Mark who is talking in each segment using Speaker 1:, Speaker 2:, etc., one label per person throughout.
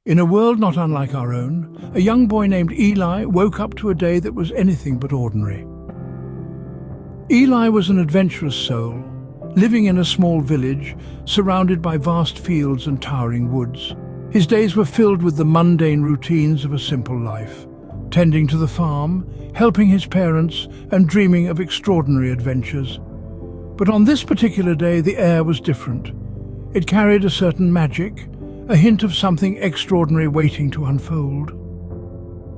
Speaker 1: In a world not unlike our own, a young boy named Eli woke up to a day that was anything but ordinary. Eli was an adventurous soul, living in a small village, surrounded by vast fields and towering woods. His days were filled with the mundane routines of a simple life, tending to the farm, helping his parents, and dreaming of extraordinary adventures. But on this particular day, the air was different. It carried a certain magic, a hint of something extraordinary waiting to unfold.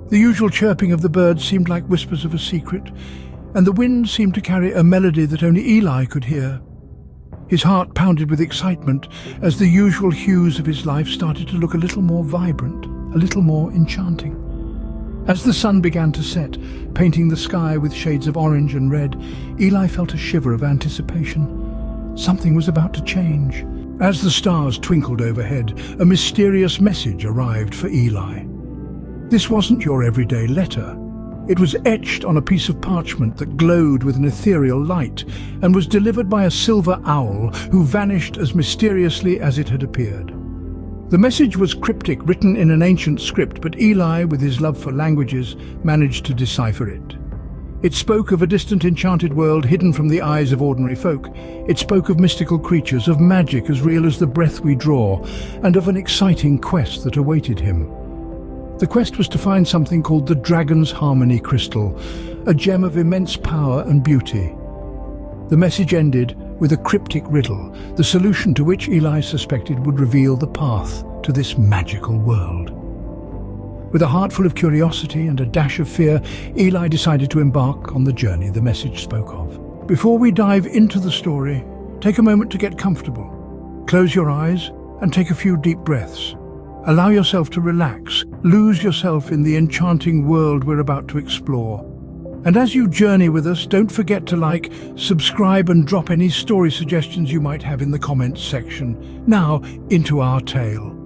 Speaker 1: The usual chirping of the birds seemed like whispers of a secret, and the wind seemed to carry a melody that only Eli could hear. His heart pounded with excitement as the usual hues of his life started to look a little more vibrant, a little more enchanting. As the sun began to set, painting the sky with shades of orange and red, Eli felt a shiver of anticipation. Something was about to change. As the stars twinkled overhead, a mysterious message arrived for Eli. This wasn't your everyday letter. It was etched on a piece of parchment that glowed with an ethereal light and was delivered by a silver owl who vanished as mysteriously as it had appeared. The message was cryptic, written in an ancient script, but Eli, with his love for languages, managed to decipher it. It spoke of a distant enchanted world hidden from the eyes of ordinary folk. It spoke of mystical creatures, of magic as real as the breath we draw, and of an exciting quest that awaited him. The quest was to find something called the Dragon's Harmony Crystal, a gem of immense power and beauty. The message ended with a cryptic riddle, the solution to which Eli suspected would reveal the path to this magical world. With a heart full of curiosity and a dash of fear, Eli decided to embark on the journey the message spoke of. Before we dive into the story, take a moment to get comfortable. Close your eyes and take a few deep breaths. Allow yourself to relax, lose yourself in the enchanting world we're about to explore. And as you journey with us, don't forget to like, subscribe and drop any story suggestions you might have in the comments section. Now, into our tale.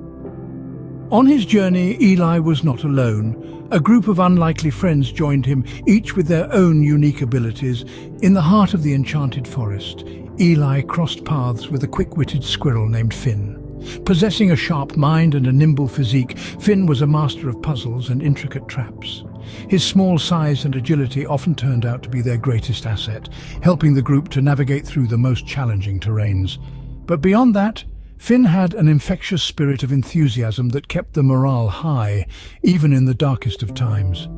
Speaker 1: On his journey, Eli was not alone. A group of unlikely friends joined him, each with their own unique abilities. In the heart of the enchanted forest, Eli crossed paths with a quick-witted squirrel named Finn. Possessing a sharp mind and a nimble physique, Finn was a master of puzzles and intricate traps. His small size and agility often turned out to be their greatest asset, helping the group to navigate through the most challenging terrains. But beyond that, Finn had an infectious spirit of enthusiasm that kept the morale high, even in the darkest of times.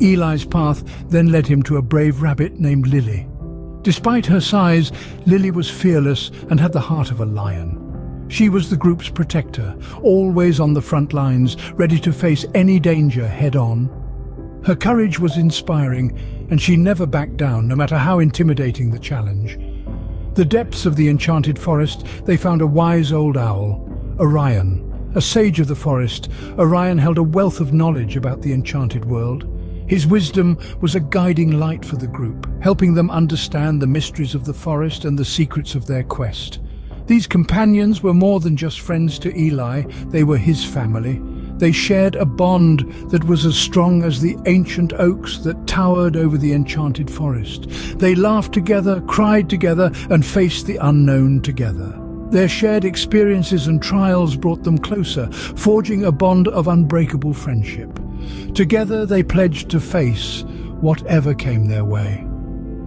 Speaker 1: Eli's path then led him to a brave rabbit named Lily. Despite her size, Lily was fearless and had the heart of a lion. She was the group's protector, always on the front lines, ready to face any danger head-on. Her courage was inspiring, and she never backed down, no matter how intimidating the challenge. The depths of the enchanted forest, they found a wise old owl, Orion. A sage of the forest, Orion held a wealth of knowledge about the enchanted world. His wisdom was a guiding light for the group, helping them understand the mysteries of the forest and the secrets of their quest. These companions were more than just friends to Eli, they were his family. They shared a bond that was as strong as the ancient oaks that towered over the enchanted forest. They laughed together, cried together, and faced the unknown together. Their shared experiences and trials brought them closer, forging a bond of unbreakable friendship. Together they pledged to face whatever came their way.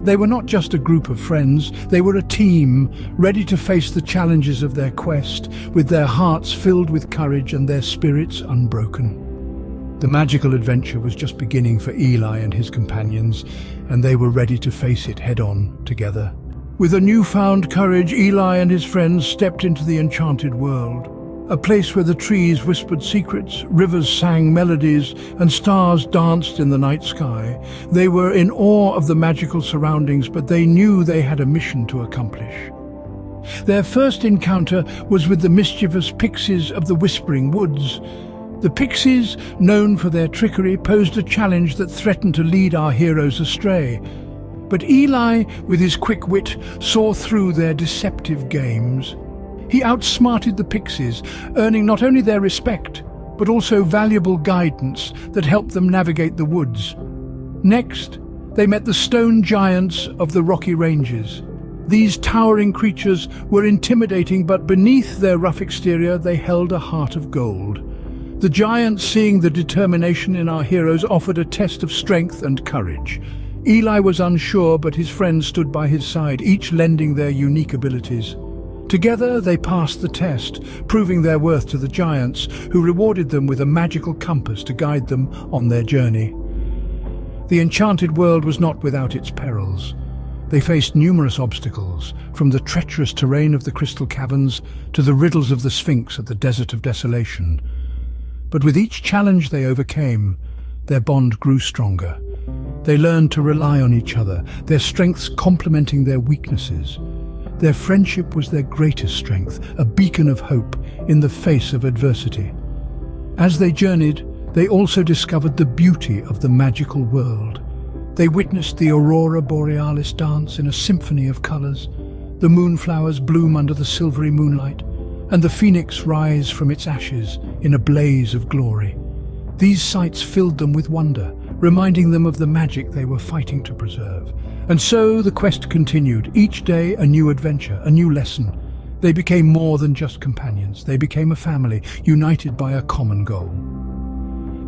Speaker 1: They were not just a group of friends, they were a team, ready to face the challenges of their quest, with their hearts filled with courage and their spirits unbroken. The magical adventure was just beginning for Eli and his companions, and they were ready to face it head-on together. With a newfound courage, Eli and his friends stepped into the enchanted world. A place where the trees whispered secrets, rivers sang melodies, and stars danced in the night sky. They were in awe of the magical surroundings, but they knew they had a mission to accomplish. Their first encounter was with the mischievous pixies of the Whispering Woods. The pixies, known for their trickery, posed a challenge that threatened to lead our heroes astray. But Eli, with his quick wit, saw through their deceptive games. He outsmarted the pixies, earning not only their respect, but also valuable guidance that helped them navigate the woods. Next, they met the stone giants of the Rocky Ranges. These towering creatures were intimidating, but beneath their rough exterior they held a heart of gold. The giants, seeing the determination in our heroes, offered a test of strength and courage. Eli was unsure, but his friends stood by his side, each lending their unique abilities. Together they passed the test, proving their worth to the giants, who rewarded them with a magical compass to guide them on their journey. The enchanted world was not without its perils. They faced numerous obstacles, from the treacherous terrain of the crystal caverns to the riddles of the Sphinx at the Desert of Desolation. But with each challenge they overcame, their bond grew stronger. They learned to rely on each other, their strengths complementing their weaknesses. Their friendship was their greatest strength, a beacon of hope in the face of adversity. As they journeyed, they also discovered the beauty of the magical world. They witnessed the aurora borealis dance in a symphony of colors, the moonflowers bloom under the silvery moonlight, and the phoenix rise from its ashes in a blaze of glory. These sights filled them with wonder, reminding them of the magic they were fighting to preserve. And so the quest continued, each day a new adventure, a new lesson. They became more than just companions. They became a family, united by a common goal.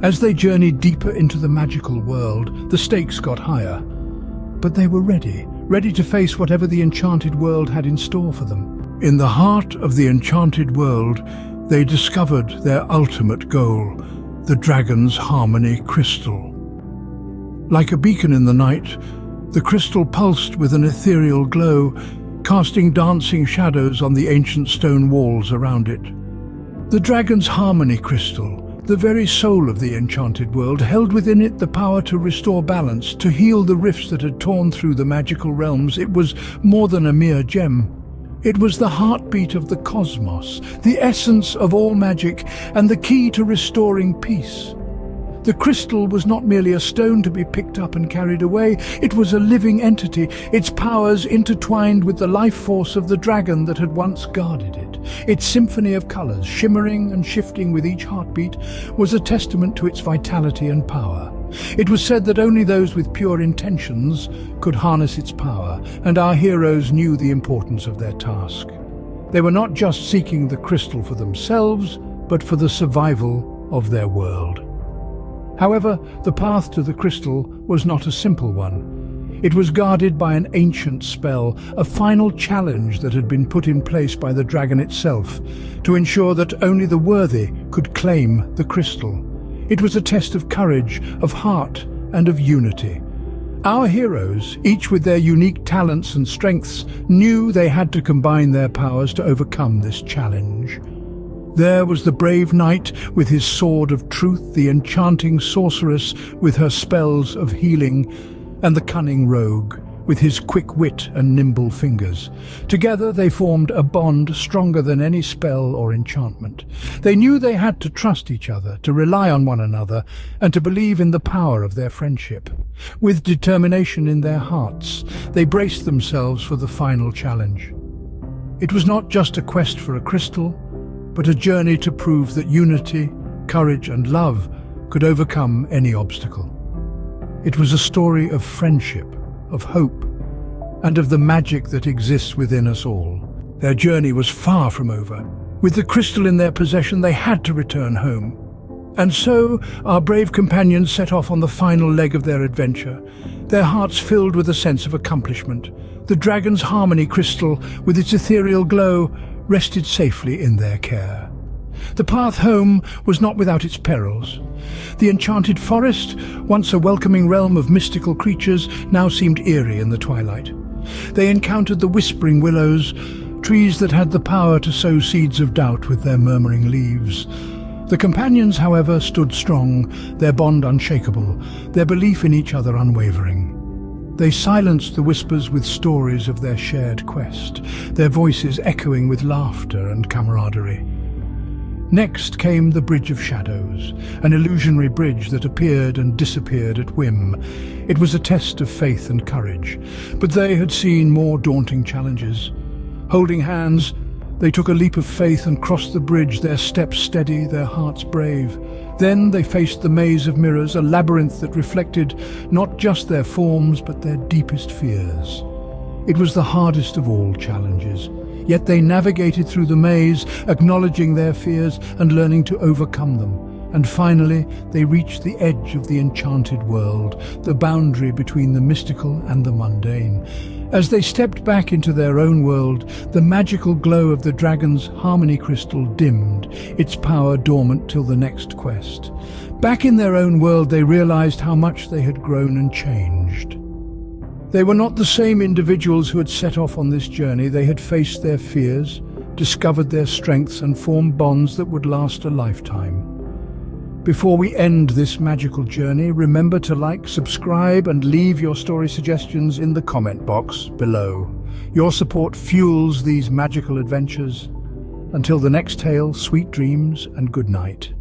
Speaker 1: As they journeyed deeper into the magical world, the stakes got higher. But they were ready to face whatever the enchanted world had in store for them. In the heart of the enchanted world, they discovered their ultimate goal, the dragon's harmony crystal. Like a beacon in the night, the crystal pulsed with an ethereal glow, casting dancing shadows on the ancient stone walls around it. The dragon's harmony crystal, the very soul of the enchanted world, held within it the power to restore balance, to heal the rifts that had torn through the magical realms. It was more than a mere gem. It was the heartbeat of the cosmos, the essence of all magic, and the key to restoring peace. The crystal was not merely a stone to be picked up and carried away. It was a living entity, its powers intertwined with the life force of the dragon that had once guarded it. Its symphony of colors, shimmering and shifting with each heartbeat, was a testament to its vitality and power. It was said that only those with pure intentions could harness its power, and our heroes knew the importance of their task. They were not just seeking the crystal for themselves, but for the survival of their world. However, the path to the crystal was not a simple one. It was guarded by an ancient spell, a final challenge that had been put in place by the dragon itself, to ensure that only the worthy could claim the crystal. It was a test of courage, of heart, and of unity. Our heroes, each with their unique talents and strengths, knew they had to combine their powers to overcome this challenge. There was the brave knight with his sword of truth, the enchanting sorceress with her spells of healing, and the cunning rogue with his quick wit and nimble fingers. Together they formed a bond stronger than any spell or enchantment. They knew they had to trust each other, to rely on one another, and to believe in the power of their friendship. With determination in their hearts, they braced themselves for the final challenge. It was not just a quest for a crystal, but a journey to prove that unity, courage, and love could overcome any obstacle. It was a story of friendship, of hope, and of the magic that exists within us all. Their journey was far from over. With the crystal in their possession, they had to return home. And so, our brave companions set off on the final leg of their adventure, their hearts filled with a sense of accomplishment. The dragon's harmony crystal, with its ethereal glow, rested safely in their care. The path home was not without its perils. The enchanted forest, once a welcoming realm of mystical creatures, now seemed eerie in the twilight. They encountered the whispering willows, trees that had the power to sow seeds of doubt with their murmuring leaves. The companions, however, stood strong, their bond unshakable, their belief in each other unwavering. They silenced the whispers with stories of their shared quest, their voices echoing with laughter and camaraderie. Next came the Bridge of Shadows, an illusionary bridge that appeared and disappeared at whim. It was a test of faith and courage, but they had seen more daunting challenges. Holding hands, they took a leap of faith and crossed the bridge, their steps steady, their hearts brave. Then they faced the maze of mirrors, a labyrinth that reflected not just their forms, but their deepest fears. It was the hardest of all challenges, yet they navigated through the maze, acknowledging their fears and learning to overcome them. And finally, they reached the edge of the enchanted world, the boundary between the mystical and the mundane. As they stepped back into their own world, the magical glow of the dragon's harmony crystal dimmed, its power dormant till the next quest. Back in their own world, they realized how much they had grown and changed. They were not the same individuals who had set off on this journey. They had faced their fears, discovered their strengths, and formed bonds that would last a lifetime. Before we end this magical journey, remember to like, subscribe, and leave your story suggestions in the comment box below. Your support fuels these magical adventures. Until the next tale, sweet dreams and good night.